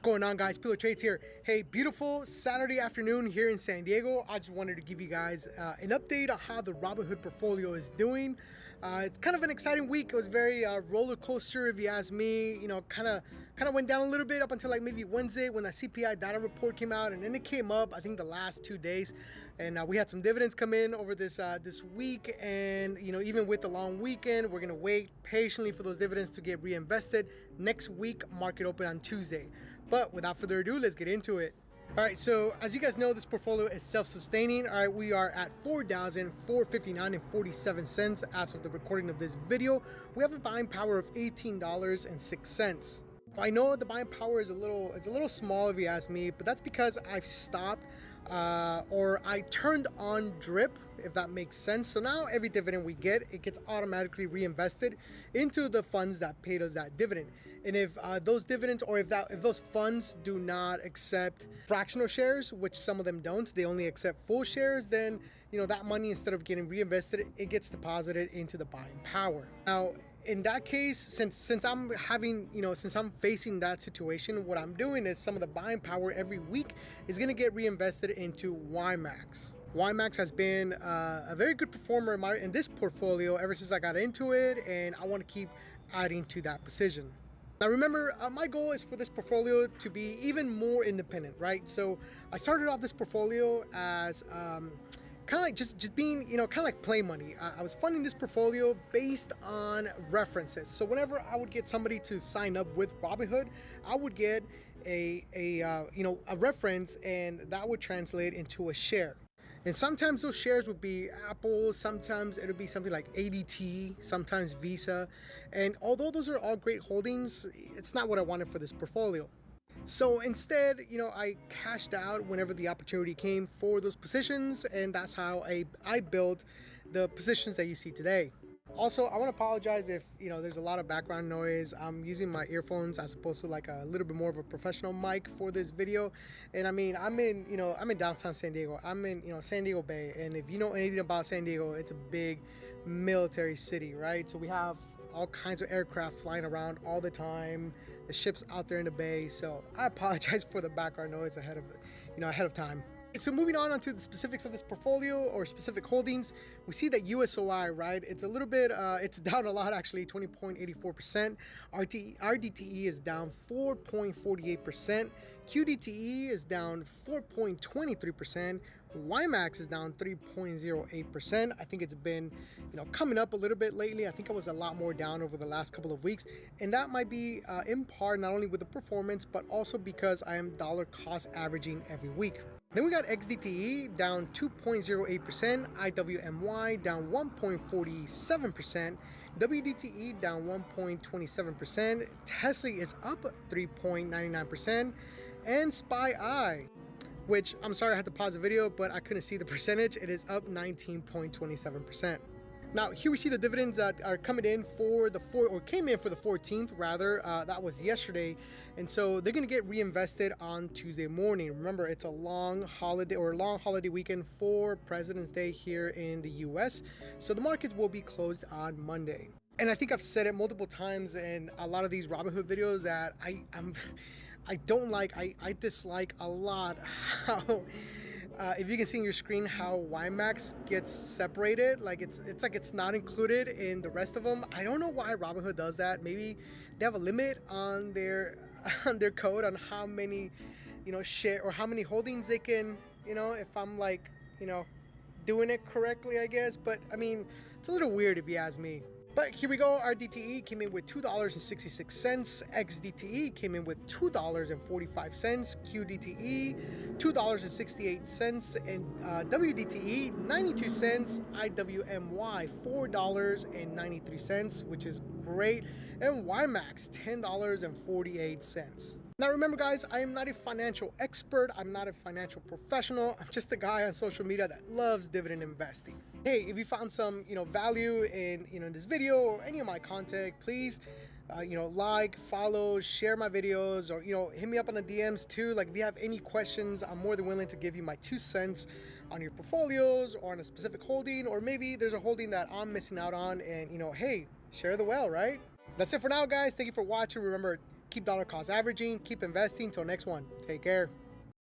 What's going on, guys? Pillow Trades here. Hey, beautiful Saturday afternoon here in San Diego. I just wanted to give you guys an update on how the Robinhood portfolio is doing. It's kind of an exciting week. It was very roller coaster, if you ask me. You know, kind of went down a little bit up until like maybe Wednesday when that CPI data report came out, and then it came up I think the last 2 days, and we had some dividends come in over this week. And you know, even with the long weekend, we're gonna wait patiently for those dividends to get reinvested. Next week, market open on Tuesday. But without further ado, let's get into it. All right, so as you guys know, this portfolio is self-sustaining. All right, we are at $4,459.47 as of the recording of this video. We have a buying power of $18.06. I know the buying power is a little small, if you ask me, but that's because I've stopped or I turned on drip, if that makes sense. So now every dividend we get, it gets automatically reinvested into the funds that paid us that dividend. And if those dividends, or if those funds do not accept fractional shares, which some of them don't, they only accept full shares, then you know that money, instead of getting reinvested, it gets deposited into the buying power. Now, in that case, since I'm facing that situation, what I'm doing is some of the buying power every week is going to get reinvested into YMAX. YMAX has been a very good performer in this portfolio ever since I got into it, and I want to keep adding to that position. Now remember, my goal is for this portfolio to be even more independent, right? So I started off this portfolio as kind of like just being, you know, kind of like play money. I was funding this portfolio based on references. So whenever I would get somebody to sign up with Robinhood, I would get a reference, and that would translate into a share. And sometimes those shares would be Apple, sometimes it would be something like ADT, sometimes Visa. And although those are all great holdings, it's not what I wanted for this portfolio. So instead, you know, I cashed out whenever the opportunity came for those positions, and that's how I built the positions that you see today. Also, I want to apologize if, you know, there's a lot of background noise. I'm using my earphones as opposed to like a little bit more of a professional mic for this video. And I mean, I'm in downtown San Diego. I'm in, you know, San Diego Bay. And if you know anything about San Diego, it's a big military city, right? So we have all kinds of aircraft flying around all the time, the ships out there in the bay. So I apologize for the background noise ahead of time. So moving on to the specifics of this portfolio or specific holdings, we see that USOI, right? It's a little bit, it's down a lot actually, 20.84%. RDTE is down 4.48%. QDTE is down 4.23%. YMAX is down 3.08%. I think it's been, you know, coming up a little bit lately. I think I was a lot more down over the last couple of weeks, and that might be in part not only with the performance, but also because I am dollar cost averaging every week. Then we got XDTE down 2.08%, IWMY down 1.47%, WDTE down 1.27%, Tesla is up 3.99%, and SPY, which I'm sorry I had to pause the video, but I couldn't see the percentage. It is up 19.27%. Now here we see the dividends that are coming in came in for the 14th rather. That was yesterday, and so they're going to get reinvested on Tuesday morning. Remember, it's a long holiday weekend for President's Day here in the US, so the markets will be closed on Monday. And I think I've said it multiple times in a lot of these Robinhood videos that I dislike a lot how if you can see on your screen how YMAX gets separated, like it's like it's not included in the rest of them. I don't know why Robinhood does that. Maybe they have a limit on their code on how many, you know, share or how many holdings they can, you know, if I'm like, you know, doing it correctly, I guess. But I mean, it's a little weird if you ask me. But here we go. RDTE came in with $2.66. XDTE came in with $2.45. QDTE $2.68, and WDTE 92 cents. IWMY $4.93, which is great, and YMAX $10.48. Now remember, guys, I am not a financial expert. I'm not a financial professional. I'm just a guy on social media that loves dividend investing. Hey, if you found some, you know, value in, you know, in this video or any of my content, please like, follow, share my videos, or, you know, hit me up on the DMs too. Like if you have any questions, I'm more than willing to give you my 2 cents on your portfolios or on a specific holding, or maybe there's a holding that I'm missing out on, and, you know, hey, share the well, right? That's it for now, guys. Thank you for watching. Remember, keep dollar cost averaging, keep investing. Till next one, take care.